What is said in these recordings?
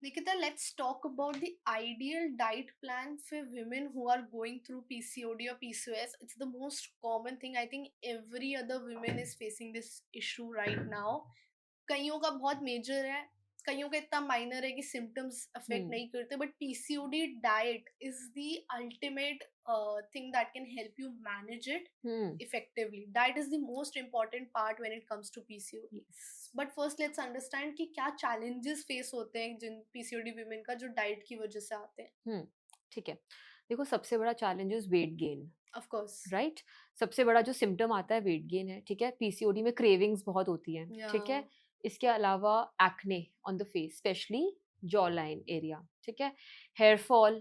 Nikita, let's talk about the ideal diet plan for women who are going through PCOD or PCOS. It's the most common thing. I think every other woman is facing this issue right now. कईयों का बहुत major है, कईयों का इतना minor है कि symptoms affect hmm नहीं करते, but PCOD diet is the ultimate thing that can help you manage it hmm effectively. Diet is the most important part when it comes to PCOD. Yes but first let's understand कि क्या challenges face होते हैं जिन PCOD women का जो diet की वजह से आते हैं. हम्म ठीक है। देखो, सबसे बड़ा challenge is weight gain. Of course. Right. सबसे बड़ा जो सिम्टम आता है वेट गेन है। ठीक है, पीसीओडी में क्रेविंग्स बहुत होती हैं। या. ठीक है। इसके अलावा acne on the face, specially jaw line area. ठीक है। Hair fall,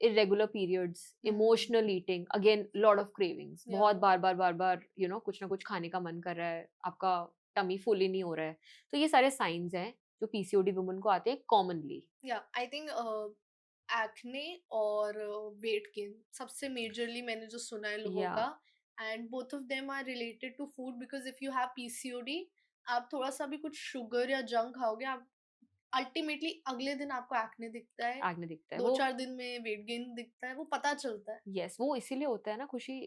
irregular periods, emotional eating, again lot of cravings, yeah. बहुत बार बार कुछ ना कुछ खाने का मन कर रहा है, आपका टमी फुल ही नहीं हो रहा है। तो ये सारे साइंस हैं जो पीसीओडी वुमन को आते हैं commonly. Yeah I think acne और वेट गेन सबसे मेजरली मैंने जो सुना है लोगों या का. And both of them are related to food, because if you have PCOD, आप थोड़ा सा भी कुछ शुगर या जंक खाओगे, आप अल्टीमेटली अगले दिन आपको एक्ने दिखता है, एक्ने दिखता है दो वो। चार दिन में वेट गेन दिखता है, वो पता चलता है. यस, वो इसीलिए होता है ना खुशी,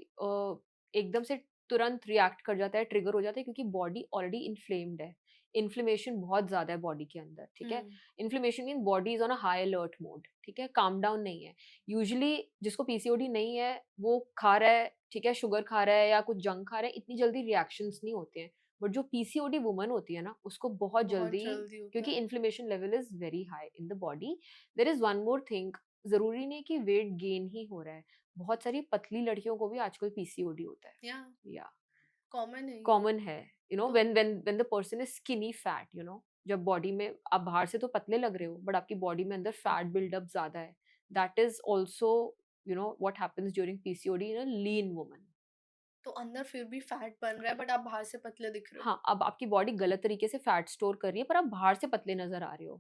एकदम से तुरंत रिएक्ट कर जाता है, ट्रिगर हो जाता है, क्योंकि बॉडी ऑलरेडी इन्फ्लेम्ड है। इन्फ्लेमेशन बहुत ज्यादा है बॉडी के अंदर। ठीक है। Hmm. Inflammation mean body is on a high alert mode. ठीक है, काम डाउन नहीं है। यूजुअली जिसको पीसीओडी नहीं है वो खा रहा है, ठीक है, शुगर खा रहा है या कुछ जंक खा रहा है, इतनी जल्दी रिएक्शंस नहीं होते हैं। बट जो पीसीओडी वुमन होती है ना, उसको बहुत बहुत जल्दी, जल्दी होता क्योंकि है. Inflammation level is very high in the body. There is one more thing, जरूरी नहीं कि वेट गेन ही हो रहा है, बहुत सारी पतली लड़कियों को भी आजकल पीसीओडी होता है। या. या कॉमन है ये. कॉमन है। तो when the person is skinny fat, जब बॉडी में आप बाहर से तो पतले लग रहे हो बट आपकी बॉडी में अंदर फैट बिल्डअप ज्यादा है, that is also what happens during PCOD in a lean woman. तो अंदर फिर भी फैट बन रहा है, बट आप बाहर से पतले दिख रहे हो. हाँ, अब आपकी बॉडी गलत तरीके से फैट स्टोर कर रही है पर आप बाहर से पतले नजर आ रहे हो।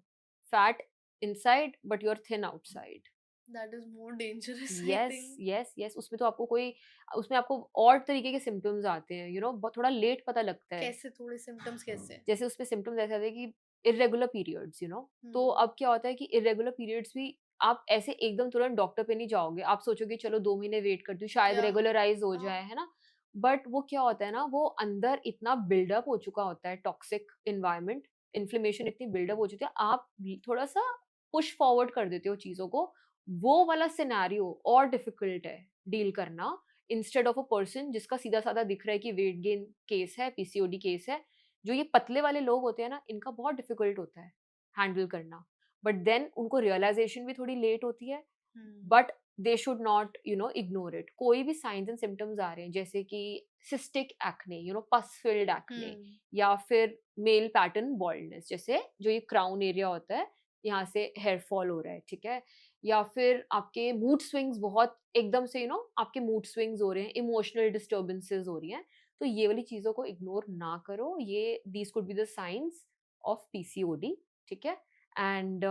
Fat inside but you are thin outside. That is more dangerous I yes think. Yes yes, उसमें तो आपको कोई, उसमें आपको और तरीके के सिम्टम्स आते हैं, बहुत थोड़ा लेट पता लगता है। कैसे, थोड़े सिम्टम्स कैसे? जैसे उसमें सिम्टम्स ऐसे आते हैं कि इर्रेगुलर पीरियड्स, तो हम्म. अब क्या होता है कि इर्रेगुलर पीरियड्स भी आप ऐसे एकदम तुरंत डॉक्टर पे नहीं जाओगे, आप सोचोगे चलो 2 महीने वेट करती हूँ शायद या. रेगुलराइज हो हाँ. जाए, है ना। बट वो क्या होता है ना, वो अंदर इतना बिल्डअप हो चुका होता है, टॉक्सिक इन्वायरमेंट, इन्फ्लेमेशन इतनी बिल्डअप हो चुकी है, आप थोड़ा सा पुश फॉरवर्ड कर देते हो चीजों को। वो वाला सिनेरियो और डिफिकल्ट है डील करना, इंस्टेड ऑफ अ पर्सन जिसका सीधा साधा दिख रहा है कि वेट गेन केस है, पीसीओडी केस है। जो ये पतले वाले लोग होते हैं ना, इनका बहुत डिफिकल्ट होता है हैंडल करना। बट देन उनको रियलाइजेशन भी थोड़ी लेट होती है। Hmm. But they should not ignore it. कोई भी साइंस एंड सिम्टम्स आ रहे हैं जैसे कि cystic acne, pus filled acne, hmm. या फिर मेल पैटर्न बॉल्डनेस, जैसे जो ये क्राउन एरिया होता है, यहाँ से हेयर फॉल हो रहा है। ठीक है। या फिर आपके मूड स्विंग्स बहुत एकदम से, आपके मूड स्विंग्स हो रहे हैं, इमोशनल डिस्टर्बेंसेस हो रही हैं, तो ये वाली चीजों को इग्नोर ना करो। ये these could be the science of PCOD. ठीक है। एंड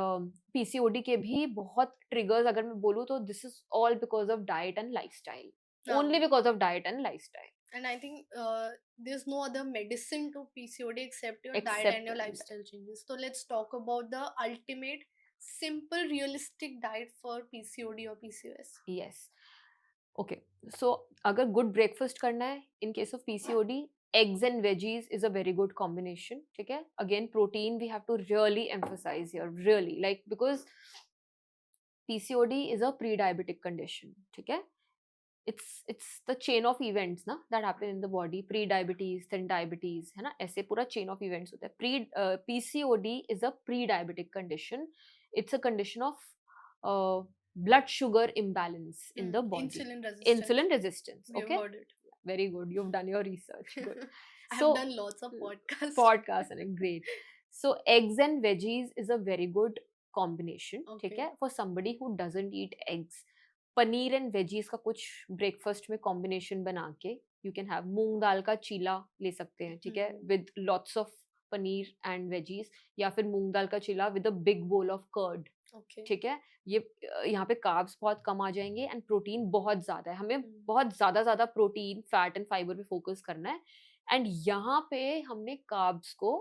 पीसीओडी के भी बहुत ट्रिगर्स अगर मैं बोलूँ तो this is all because of diet and lifestyle, only हाँ. Because of diet and lifestyle, And I think there's no other medicine to PCOD except your diet and except your lifestyle changes. So let's talk about the ultimate simple realistic diet for PCOD or PCOS. Yes. Okay, so अगर good breakfast करना है in case of PCOD, eggs and veggies is a very good combination. ठीक है, again protein we have to really emphasize here, really, like, because PCOD is a pre diabetic condition. ठीक है, it's the chain of events ना that happen in the body, pre diabetes then diabetes, है ना, ऐसे पूरा chain of events होता है। PCOD is a pre diabetic condition, it's a condition of blood sugar imbalance in the body, Insulin resistance. insulin resistance. We have Okay, heard it. very good, you've done your research, good. I So have done lots of podcasts. podcast and great. So eggs and veggies is a very good combination. ठीक Okay. है, for somebody who doesn't eat eggs, paneer and veggies का कुछ breakfast में combination बना के you can have, मूंग दाल का चीला ले सकते हैं। ठीक है, with lots of paneer and veggies, या फिर मूंग दाल का चीला with a big bowl of curd. Okay. ठीक है, ये यहाँ पे कार्ब्स बहुत कम आ जाएंगे एंड प्रोटीन बहुत ज्यादा है, हमें हम्म. बहुत ज्यादा प्रोटीन, फैट एंड फाइबर पे फोकस करना है। एंड यहाँ पे हमने कार्ब्स को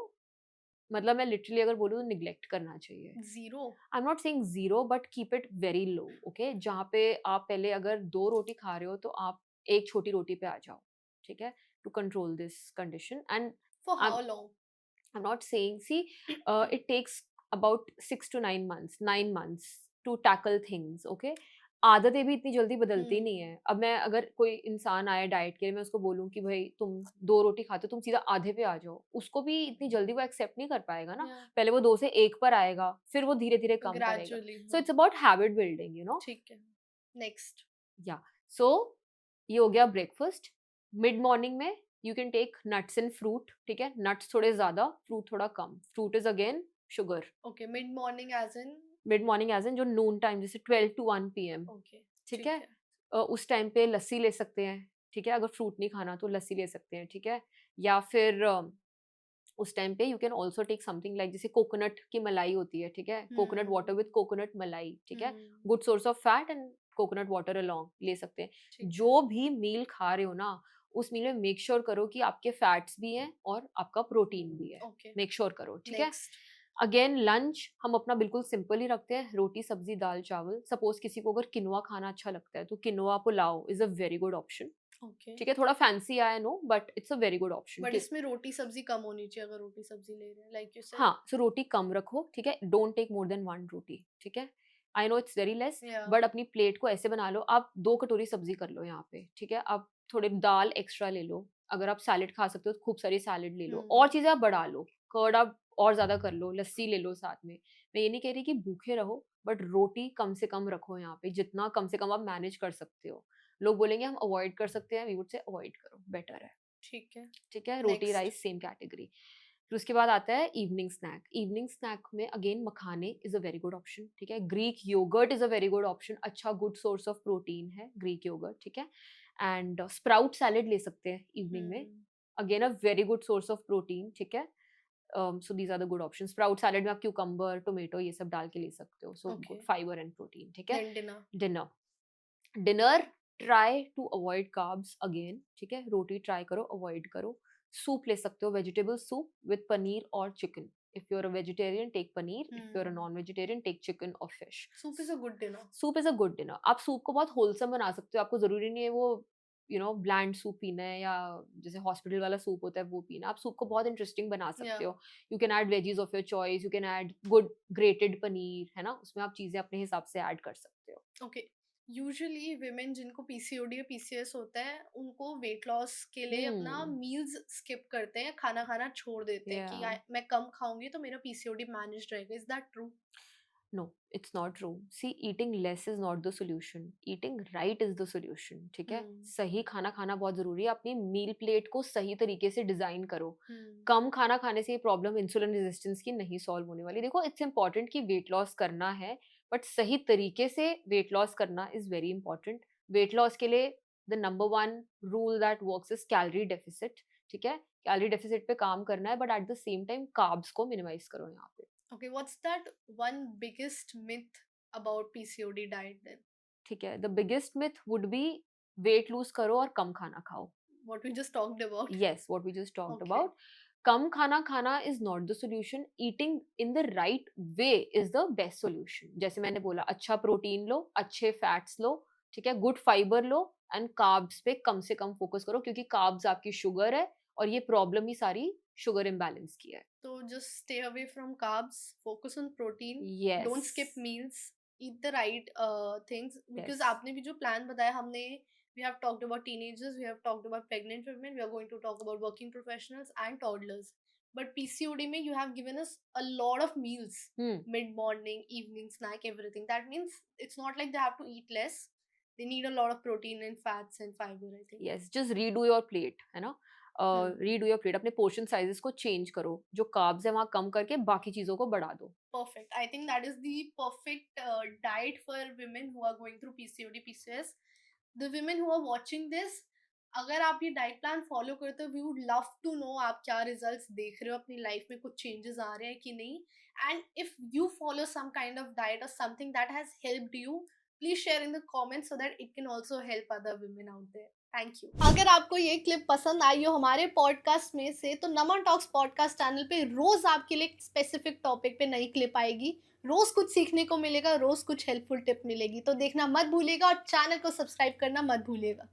मतलब मैं लिटरली अगर बोलूँ तो निग्लेक्ट करना चाहिए। Zero. I am not saying zero but keep it very low, okay? जहाँ पे आप पहले अगर 2 रोटी खा रहे हो तो आप 1 छोटी रोटी पे आ जाओ, ठीक है? To control this condition and For I how long? I'm not saying, see, it takes about 6 to 9 months, 9 months to tackle things, okay? आदतें भी इतनी जल्दी बदलती नहीं Hmm. है। अब मैं अगर कोई इंसान आए डाइट के लिए, मैं उसको बोलूँ कि भाई तुम 2 रोटी खाते हो, तुम सीधा आधे पे आ जाओ। उसको भी इतनी जल्दी वो एक्सेप्ट नहीं कर पाएगा ना। Yeah. पहले वो 2 से 1 पर आएगा, फिर वो धीरे-धीरे कम करेगा। Gradually. So it's about habit building, ठीक है. Next. या सो ये हो गया ब्रेकफास्ट। मिड मॉर्निंग में you can take nuts and fruit, ठीक है? नट्स थोड़े ज्यादा, फ्रूट थोड़ा कम। Fruit is again sugar. Okay. Mid morning as in. Mid morning as in जो नून टाइम, जैसे 12 to 1 PM, Okay. ठीक ठीक है? है. उस टाइम पे लस्सी ले सकते हैं, ठीक है? अगर फ्रूट नहीं खाना तो लस्सी ले सकते हैं, ठीक है? या फिर उस टाइम पे you can also take something like जैसे कोकोनट की मलाई होती है, ठीक है? कोकोनट वाटर विद कोकोनट मलाई, ठीक है? Good source of fat and coconut water along ले सकते हैं। ठीक है. जो भी मील खा रहे हो ना, उस मील में मेक श्योर करो कि आपके फैट्स भी हैं और आपका प्रोटीन भी है। Okay. मेक श्योर करो, ठीक है? Next. अगेन लंच हम अपना बिल्कुल सिंपल ही रखते हैं, रोटी सब्जी दाल चावल। सपोज किसी को अगर किनोआ खाना अच्छा लगता है तो quinoa pulao is a very good option, Okay. ठीक है? थोड़ा फैंसी आया no, but it's a very good option. But इसमें रोटी सब्जी कम होनी चाहिए अगर रोटी सब्जी ले रहे हैं, लाइक यू सेड. हाँ, सो रोटी कम रखो, ठीक है? डोंट टेक मोर देन 1 रोटी, ठीक है? I know it's very less, Yeah. But अपनी प्लेट को ऐसे बना लो, आप 2 कटोरी सब्जी कर लो यहाँ पे, ठीक है? आप थोड़े दाल एक्स्ट्रा ले लो, अगर आप सैलेड खा सकते हो तो खूब सारी सैलेड ले लो, और चीज़ें आप बढ़ा लो, कर्ड आप और ज़्यादा कर लो, लस्सी ले लो साथ में। मैं ये नहीं कह रही कि भूखे रहो, बट रोटी कम से कम रखो यहाँ पे, जितना कम से कम आप मैनेज कर सकते हो। लोग बोलेंगे हम अवॉइड कर सकते हैं, वी वुड से अवॉइड करो, बेटर है। ठीक है. ठीक है? रोटी Next. Rice same category. फिर उसके बाद आता है इवनिंग स्नैक। इवनिंग स्नैक में अगेन मखाने is a very good option, ठीक है? Greek yogurt is a very good option, अच्छा गुड सोर्स ऑफ प्रोटीन है ग्रीक योगर्ट, ठीक है? एंड स्प्राउट सैलेड ले सकते हैं इवनिंग में, again a very good source of protein, ठीक है? So these are the good option. Sprout salad में आप क्यूकम्बर टोमेटो ये सब डाल के ले सकते हो, so Okay. Fibre and protein, ठीक है? Then dinner. Dinner dinner try to avoid carbs again, ठीक है? रोटी ट्राई करो अवॉइड करो। सूप ले सकते हो, वेजिटेबल सूप विद पनीर और chicken. If you are a vegetarian take paneer, if you are a non vegetarian take chicken और fish. Soup is a good dinner. Soup is a good dinner. आप soup को बहुत wholesome बना सकते हो, आपको जरूरी नहीं है वो ब्लैंड सूप पीना है या जैसे हॉस्पिटल वाला सूप होता है वो पीना। आप सूप को बहुत इंटरेस्टिंग बना सकते Yeah. हो। You can add veggies of your choice, you can add good grated paneer, है ना? उसमें आप चीजें अपने हिसाब से ऐड कर सकते हो। Okay. यूजुअली विमेन जिनको पीसीओडी या पीसीएस होता है उनको वेट लॉस के लिए अपना मील्स स्किप करते हैं, खाना खाना छोड़ देते हैं कि Yeah. मैं कम खाऊंगी तो मेरा पीसीओडी मैनेज रहेगा. Is that true? No, it's not true. See, eating less is not the solution. Eating right is the solution. ठीक है? सही खाना खाना बहुत जरूरी है। अपनी मील प्लेट को सही तरीके से डिजाइन करो। कम खाना खाने से ये प्रॉब्लम इंसुलिन रेजिस्टेंस की नहीं सॉल्व होने वाली। देखो, इट्स इंपॉर्टेंट कि वेट लॉस करना है, बट सही तरीके से वेट लॉस करना is very important. Weight loss के लिए the number 1 rule that works is calorie deficit, ठीक है? कैलोरी डेफिसिट पे काम करना है, but at the same time carbs को मिनिमाइज करो यहाँ पे। Okay, what's that one biggest myth about PCOD diet then? ठीक है, the biggest myth would be weight lose करो और कम खाना खाओ। What we just talked about. Yes, what we just talked Okay. About. कम खाना खाना is not the solution, eating in the right way is the best solution. जैसे मैंने बोला, अच्छा प्रोटीन लो, अच्छे फैट्स लो, ठीक है? Good fibre low and carbs पे कम से कम फोकस करो, क्योंकि कार्ब्स आपकी शुगर है और ये प्रॉब्लम ही सारी शुगर इम्बैलेंस की है। So just stay away from carbs, focus on protein, yes, don't skip meals, eat the right things. Because Yes. आपने भी जो plan बताया हमने, we have talked about teenagers, we have talked about pregnant women, we are going to talk about working professionals and toddlers. But PCOD में you have given us a lot of meals, mid morning, evening snack, everything. That means it's not like they have to eat less. They need a lot of protein and fats and fiber, I think. Yes, just redo your plate, है ना? Redo your plate, अपने portion sizes को change करो, जो carbs है वहां कम करके बाकी चीजों को बढ़ा दो। Perfect. I think that is the perfect diet for women who are going through PCOD, PCOS. The women who are watching this, अगर आप ये डाइट प्लान फॉलो करते हो, we would love to know आप क्या रिजल्ट्स देख रहे हो अपनी लाइफ में, कुछ चेंजेस आ रहे हैं कि नहीं. And if you follow some kind of diet और something that has helped you, please share in the comments so that it can also help other women out there. Thank you. अगर आपको ये clip पसंद आई हो हमारे podcast में से, तो नमन टॉक्स पॉडकास्ट चैनल पे रोज आपके लिए स्पेसिफिक टॉपिक पे नई क्लिप आएगी। रोज कुछ सीखने को मिलेगा, रोज कुछ हेल्पफुल टिप मिलेगी, तो देखना मत भूलिएगा और चैनल को सब्सक्राइब करना मत भूलिएगा।